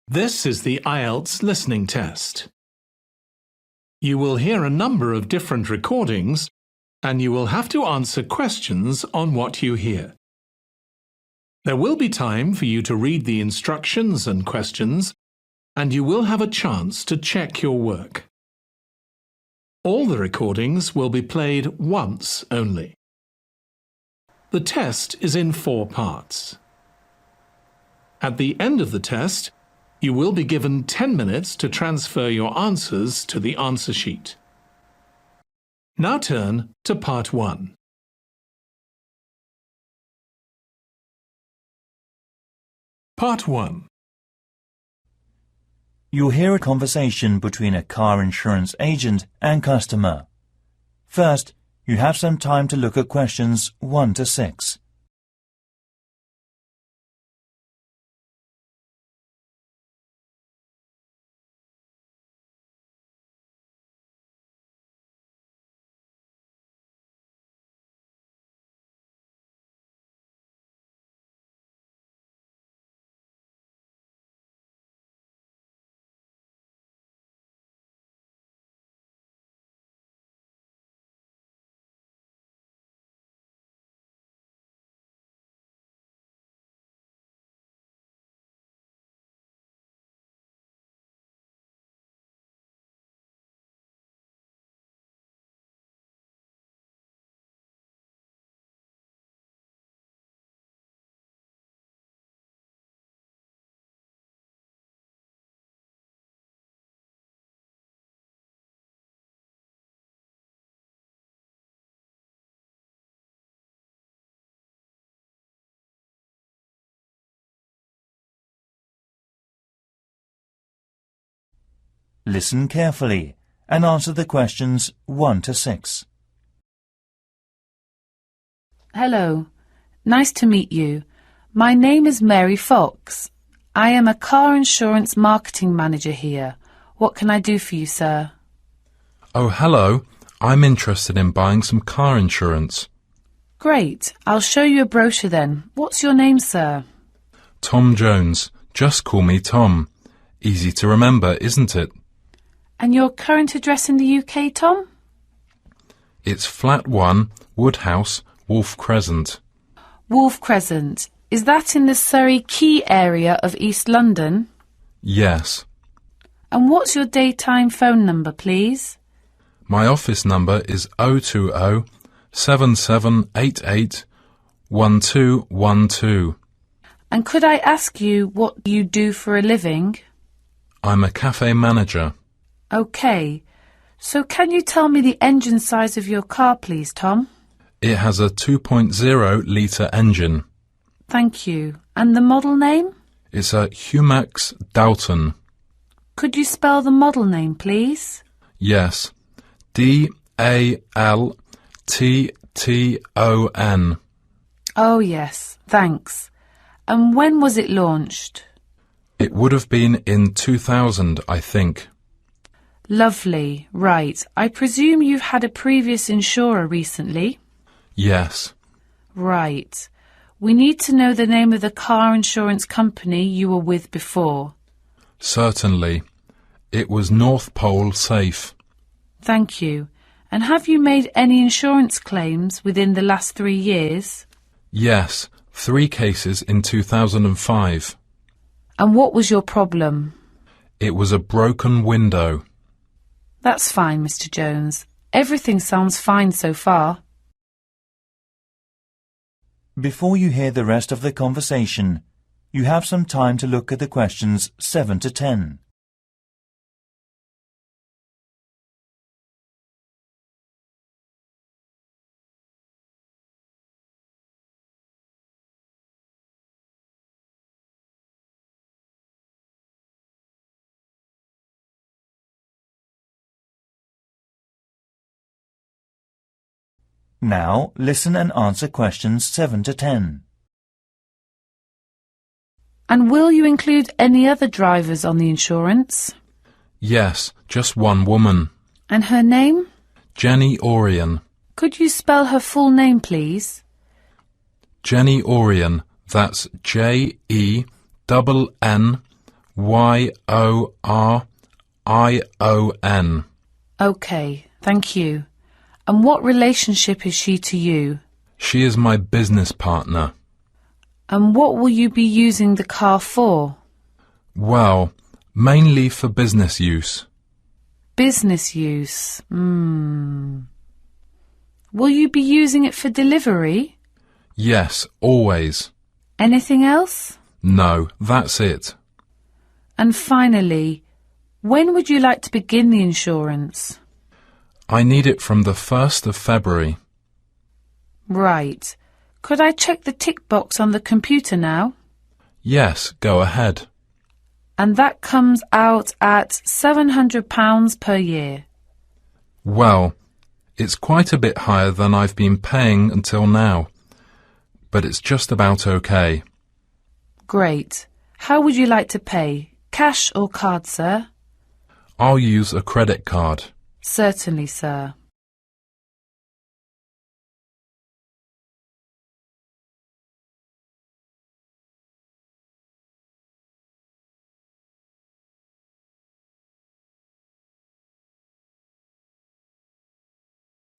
This is the IELTS listening test. You will hear a number of different recordings, and you will have to answer questions on what you hear. There will be time for you to read the instructions and questions, and you will have a chance to check your work. All the recordings will be played once only. The test is in 4 parts. At the end of the test, you will be given 10 minutes to transfer your answers to the answer sheet. Now turn to Part 1. Part 1. You'll hear a conversation between a car insurance agent and customer. First, you have some time to look at questions 1 to 6. Listen carefully and answer the questions 1 to 6. Hello. Nice to meet you. My name is Mary Fox. I am a car insurance marketing manager here. What can I do for you, sir? Oh, hello. I'm interested in buying some car insurance. Great. I'll show you a brochure then. What's your name, sir? Tom Jones. Just call me Tom. Easy to remember, isn't it? And your current address in the UK, Tom? It's Flat 1, Woodhouse, Wolf Crescent. Wolf Crescent. Is that in the Surrey Quay area of East London? Yes. And what's your daytime phone number, please? My office number is 020 7788 1212. And could I ask you what you do for a living? I'm a cafe manager. OK. So can you tell me the engine size of your car, please, Tom? It has a 2.0-litre engine. Thank you. And the model name? It's a Humax Dalton. Could you spell the model name, please? Yes. DALTTON. Oh, yes. Thanks. And when was it launched? It would have been in 2000, I think. Lovely. Right. I presume you've had a previous insurer recently? Yes. Right. We need to know the name of the car insurance company you were with before. Certainly. It was North Pole Safe. Thank you. And have you made any insurance claims within the last 3 years? Yes. 3 cases in 2005. And what was your problem? It was a broken window. That's fine, Mr. Jones. Everything sounds fine so far. Before you hear the rest of the conversation, you have some time to look at the questions 7 to 10. Now listen and answer questions 7 to 10. And will you include any other drivers on the insurance? Yes, just one woman. And her name? Jenny Orion. Could you spell her full name, please? Jenny Orion. That's Jenny Yorrion. OK, thank you. And what relationship is she to you? She is my business partner. And what will you be using the car for? Well, mainly for business use. Business use. Will you be using it for delivery? Yes, always. Anything else? No, that's it. And finally, when would you like to begin the insurance? I need it from the 1st of February. Right. Could I check the tick box on the computer now? Yes, go ahead. And that comes out at £700 per year. Well, it's quite a bit higher than I've been paying until now, but it's just about okay. Great. How would you like to pay? Cash or card, sir? I'll use a credit card. Certainly, sir.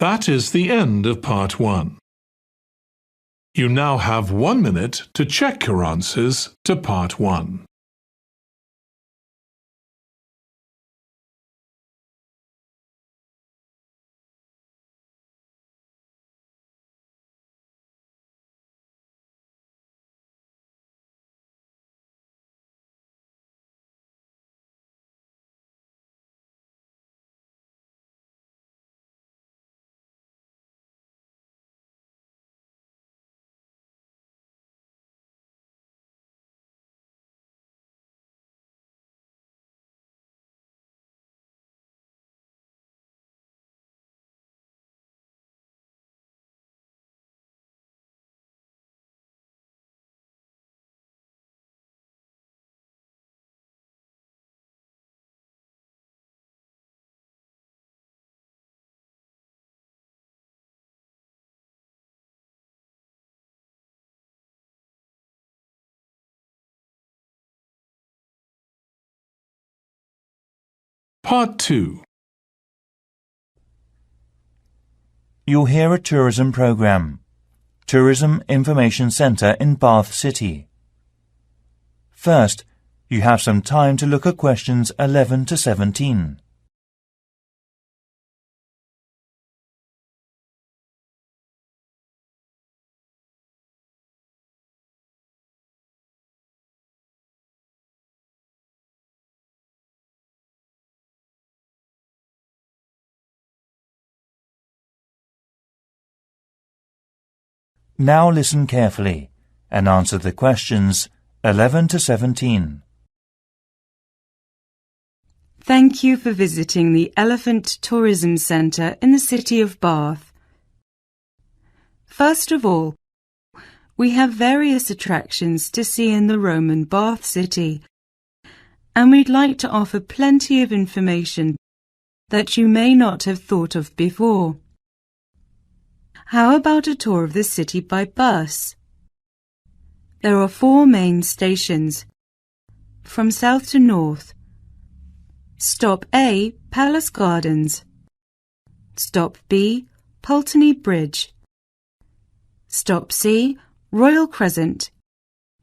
That is the end of part 1. You now have 1 minute to check your answers to part 1. Part 2. You'll hear a tourism program. Tourism Information Centre in Bath City. First, you have some time to look at questions 11 to 17. Now listen carefully and answer the questions 11 to 17. Thank you for visiting the Elephant Tourism Centre in the city of Bath. First of all, we have various attractions to see in the Roman Bath city, and we'd like to offer plenty of information that you may not have thought of before. How about a tour of the city by bus? There are 4 main stations, from south to north. Stop A, Palace Gardens. Stop B, Pulteney Bridge. Stop C, Royal Crescent.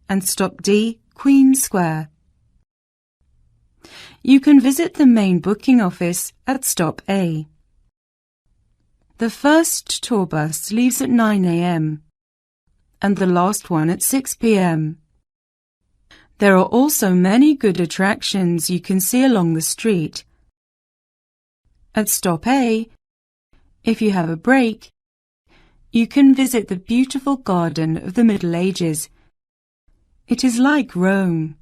And stop D, Queen Square. You can visit the main booking office at stop A. The first tour bus leaves at 9 a.m. and the last one at 6 p.m. There are also many good attractions you can see along the street. At stop A, if you have a break, you can visit the beautiful garden of the Middle Ages. It is like Rome.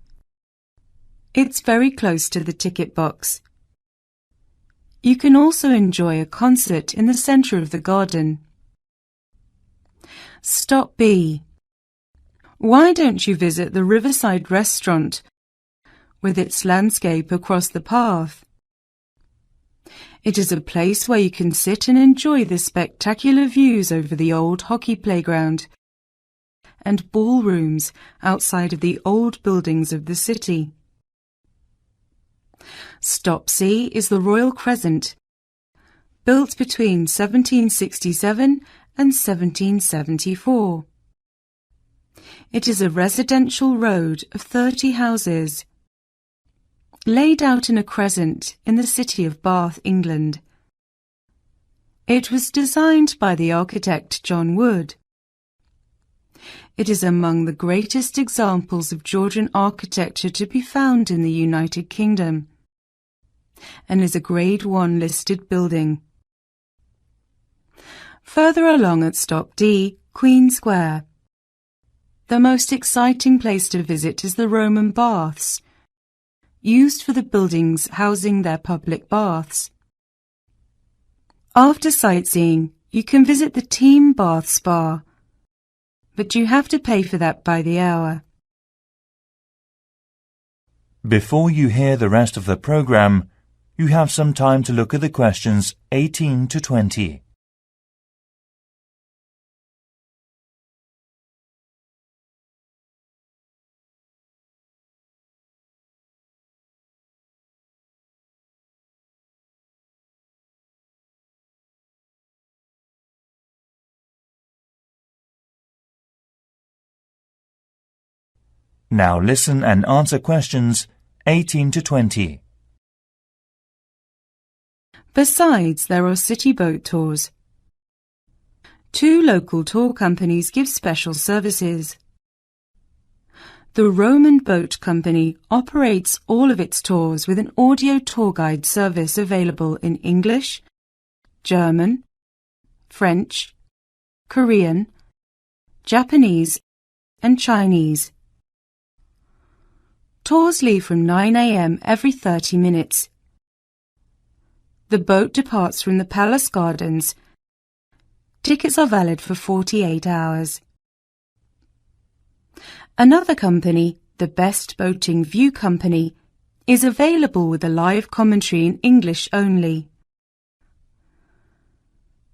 It's very close to the ticket box. You can also enjoy a concert in the centre of the garden. Stop B. Why don't you visit the Riverside restaurant with its landscape across the path? It is a place where you can sit and enjoy the spectacular views over the old hockey playground and ballrooms outside of the old buildings of the city. Stop C is the Royal Crescent, built between 1767 and 1774. It is a residential road of 30 houses, laid out in a crescent in the city of Bath, England. It was designed by the architect John Wood. It is among the greatest examples of Georgian architecture to be found in the United Kingdom, and is a Grade 1 listed building. Further along at Stop D, Queen Square. The most exciting place to visit is the Roman Baths, used for the buildings housing their public baths. After sightseeing, you can visit the Team Bath Spa, but you have to pay for that by the hour. Before you hear the rest of the program, you have some time to look at the questions 18 to 20. Now listen and answer questions 18 to 20. Besides, there are city boat tours. 2 local tour companies give special services. The Roman Boat Company operates all of its tours with an audio tour guide service available in English, German, French, Korean, Japanese, and Chinese. Tours leave from 9 a.m. every 30 minutes. The boat departs from the Palace Gardens. Tickets are valid for 48 hours. Another company, the Best Boating View Company, is available with a live commentary in English only.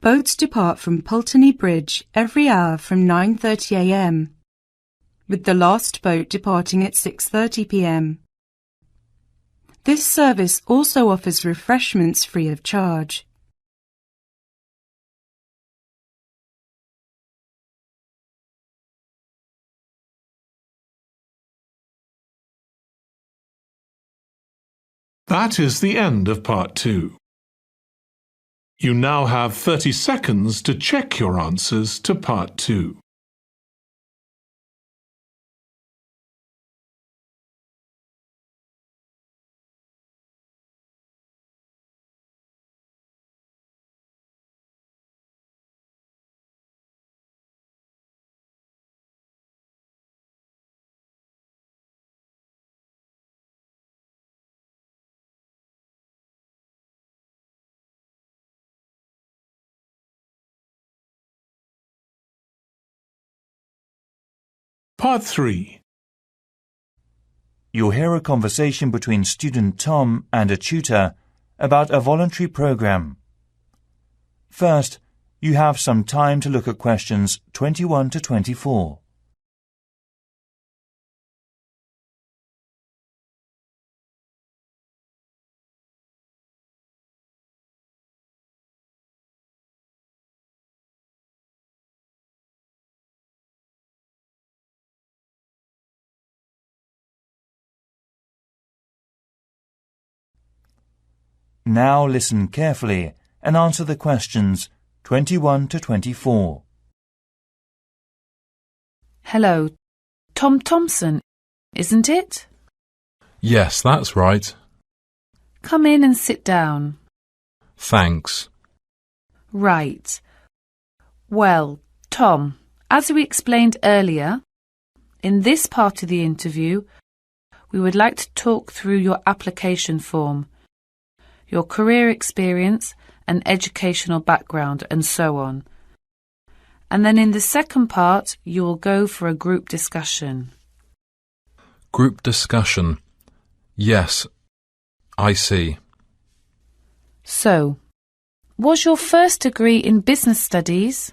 Boats depart from Pulteney Bridge every hour from 9:30 a.m. with the last boat departing at 6:30 p.m. This service also offers refreshments free of charge. That is the end of Part 2. You now have 30 seconds to check your answers to Part 2. Part 3. You'll hear a conversation between student Tom and a tutor about a voluntary program. First, you have some time to look at questions 21 to 24. Now listen carefully and answer the questions 21 to 24. Hello, Tom Thompson, isn't it? Yes, that's right. Come in and sit down. Thanks. Right. Well, Tom, as we explained earlier, in this part of the interview, we would like to talk through your application form, your career experience and educational background, and so on. And then in the second part, you will go for a group discussion. Group discussion. Yes, I see. So, was your first degree in business studies?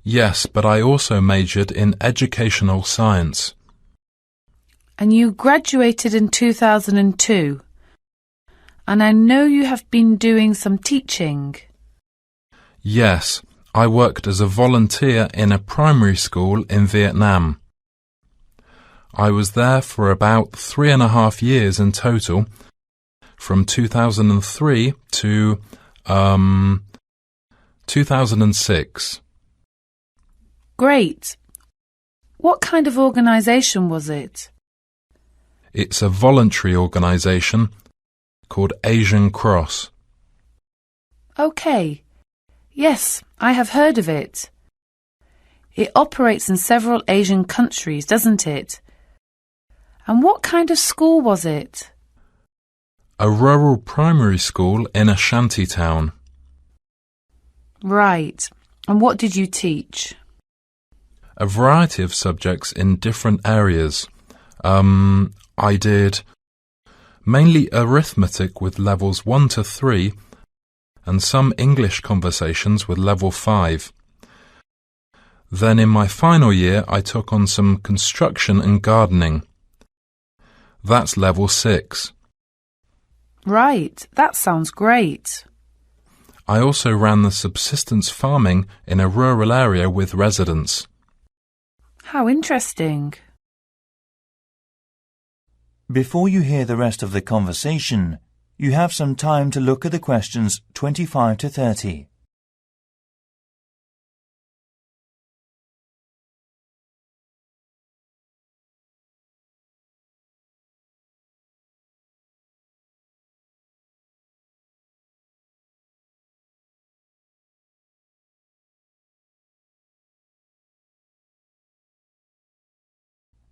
Yes, but I also majored in educational science. And you graduated in 2002. And I know you have been doing some teaching. Yes, I worked as a volunteer in a primary school in Vietnam. I was there for about 3.5 years in total, from 2003 to 2006. Great. What kind of organisation was it? It's a voluntary organisation called Asian Cross. OK. Yes, I have heard of it. It operates in several Asian countries, doesn't it? And what kind of school was it? A rural primary school in a shanty town. Right. And what did you teach? A variety of subjects in different areas. I did mainly arithmetic with levels 1 to 3 and some English conversations with level 5. Then in my final year I took on some construction and gardening. That's level 6. Right, that sounds great. I also ran the subsistence farming in a rural area with residents. How interesting. Before you hear the rest of the conversation, you have some time to look at the questions 25 to 30.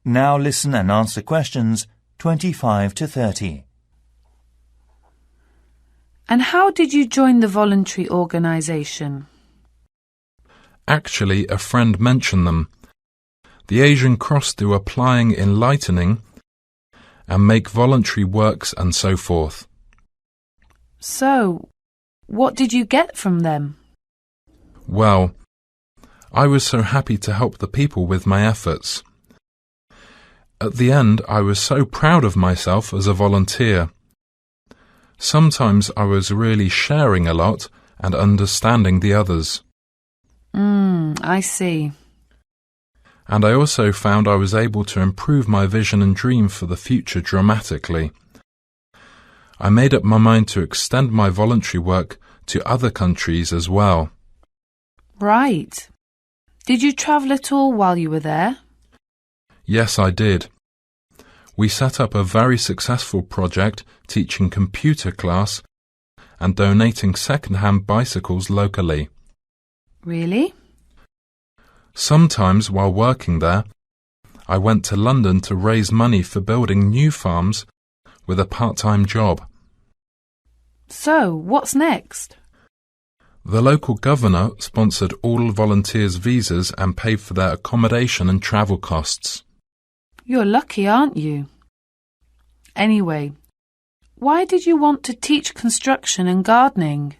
Now listen and answer questions 25 to 30. And how did you join the voluntary organisation? Actually, a friend mentioned them. The Asian Cross do applying, enlightening, and make voluntary works and so forth. So, what did you get from them? Well, I was so happy to help the people with my efforts. At the end, I was so proud of myself as a volunteer. Sometimes I was really sharing a lot and understanding the others. I see. And I also found I was able to improve my vision and dream for the future dramatically. I made up my mind to extend my voluntary work to other countries as well. Right. Did you travel at all while you were there? Yes, I did. We set up a very successful project teaching computer class and donating second-hand bicycles locally. Really? Sometimes while working there, I went to London to raise money for building new farms with a part-time job. So, what's next? The local governor sponsored all volunteers' visas and paid for their accommodation and travel costs. You're lucky, aren't you? Anyway, why did you want to teach construction and gardening?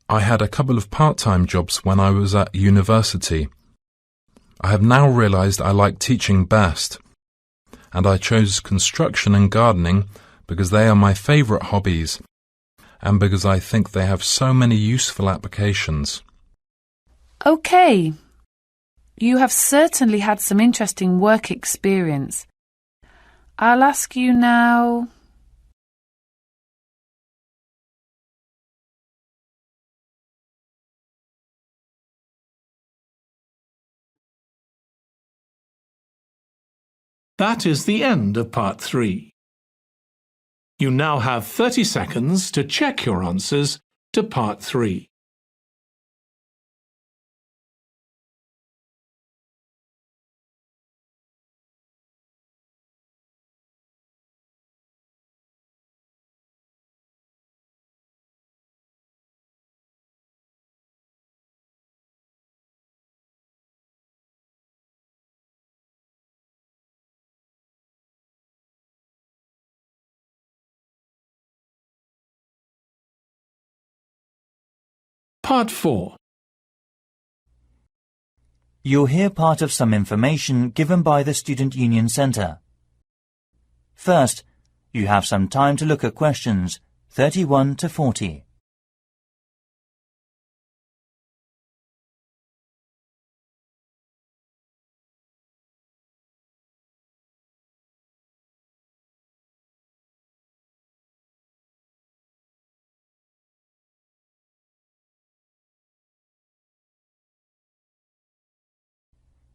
I had a couple of part-time jobs when I was at university. I have now realised I like teaching best, and I chose construction and gardening because they are my favourite hobbies and because I think they have so many useful applications. OK. You have certainly had some interesting work experience. I'll ask you now. That is the end of part 3. You now have 30 seconds to check your answers to part 3. Part 4. You'll hear part of some information given by the Student Union Centre. First, you have some time to look at questions 31 to 40.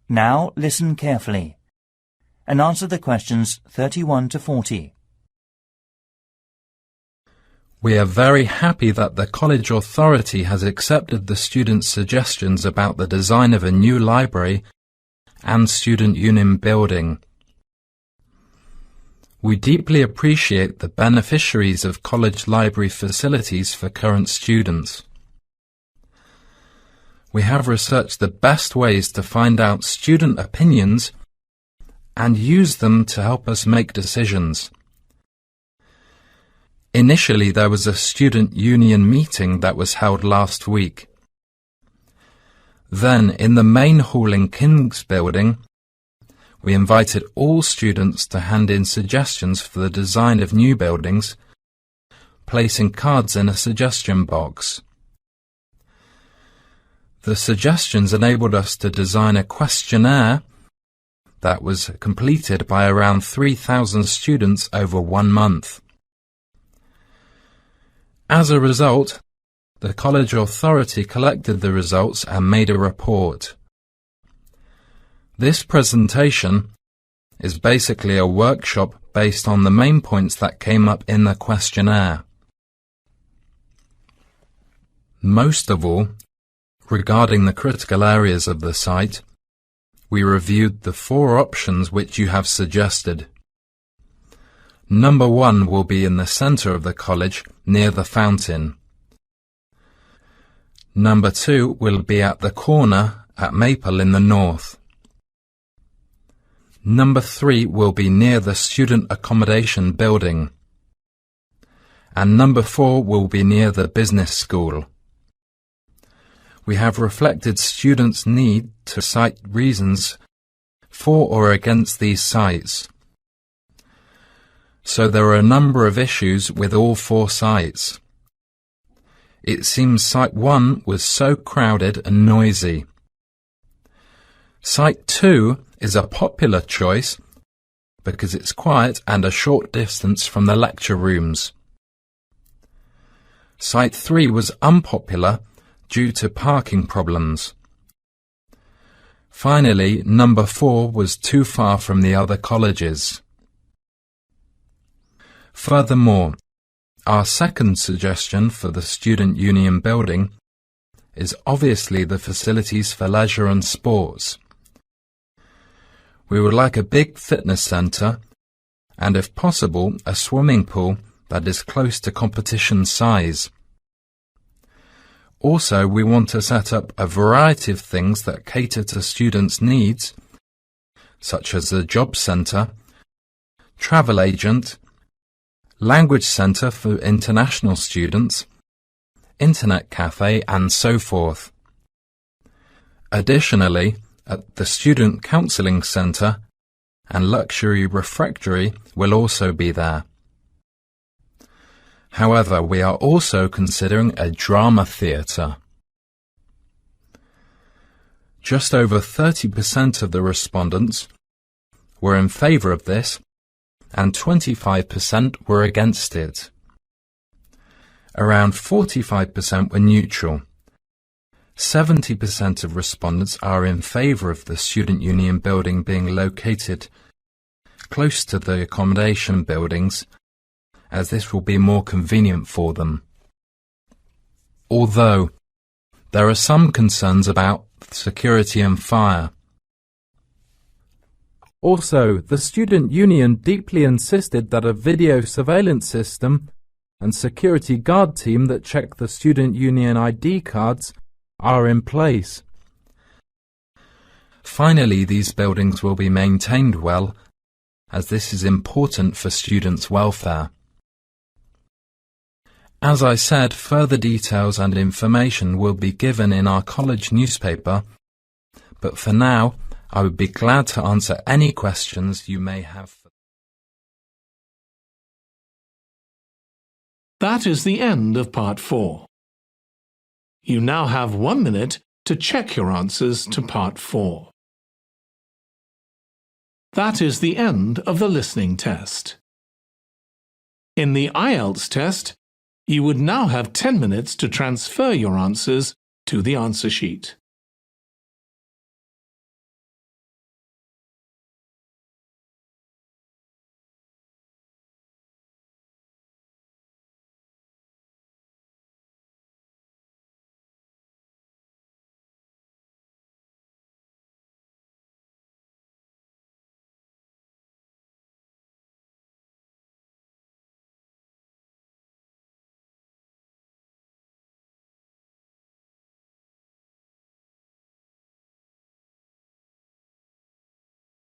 Now listen carefully and answer the questions 31 to 40. We are very happy that the college authority has accepted the students' suggestions about the design of a new library and student union building. We deeply appreciate the beneficiaries of college library facilities for current students. We have researched the best ways to find out student opinions and use them to help us make decisions. Initially, there was a student union meeting that was held last week. Then, in the main hall in King's Building, we invited all students to hand in suggestions for the design of new buildings, placing cards in a suggestion box. The suggestions enabled us to design a questionnaire that was completed by around 3,000 students over 1 month. As a result, the college authority collected the results and made a report. This presentation is basically a workshop based on the main points that came up in the questionnaire. Most of all, regarding the critical areas of the site, we reviewed the 4 options which you have suggested. Number 1 will be in the centre of the college, near the fountain. Number 2 will be at the corner at Maple in the north. Number 3 will be near the student accommodation building. And number 4 will be near the business school. We have reflected students' need to cite reasons for or against these sites. So there are a number of issues with all 4 sites. It seems Site 1 was so crowded and noisy. Site 2 is a popular choice because it's quiet and a short distance from the lecture rooms. Site 3 was unpopular due to parking problems. Finally, number 4 was too far from the other colleges. Furthermore, our second suggestion for the student union building is obviously the facilities for leisure and sports. We would like a big fitness centre and, if possible, a swimming pool that is close to competition size. Also, we want to set up a variety of things that cater to students' needs, such as a job centre, travel agent, language centre for international students, internet cafe, and so forth. Additionally, at the Student Counselling Centre and Luxury Refectory will also be there. However, we are also considering a drama theatre. Just over 30% of the respondents were in favour of this, and 25% were against it. Around 45% were neutral. 70% of respondents are in favour of the student union building being located close to the accommodation buildings, as this will be more convenient for them. Although there are some concerns about security and fire. Also, the student union deeply insisted that a video surveillance system and security guard team that check the student union ID cards are in place. Finally, these buildings will be maintained well, as this is important for students' welfare. As I said, further details and information will be given in our college newspaper, but for now, I would be glad to answer any questions you may have. That is the end of Part 4. You now have 1 minute to check your answers to Part 4. That is the end of the listening test. In the IELTS test, you would now have 10 minutes to transfer your answers to the answer sheet.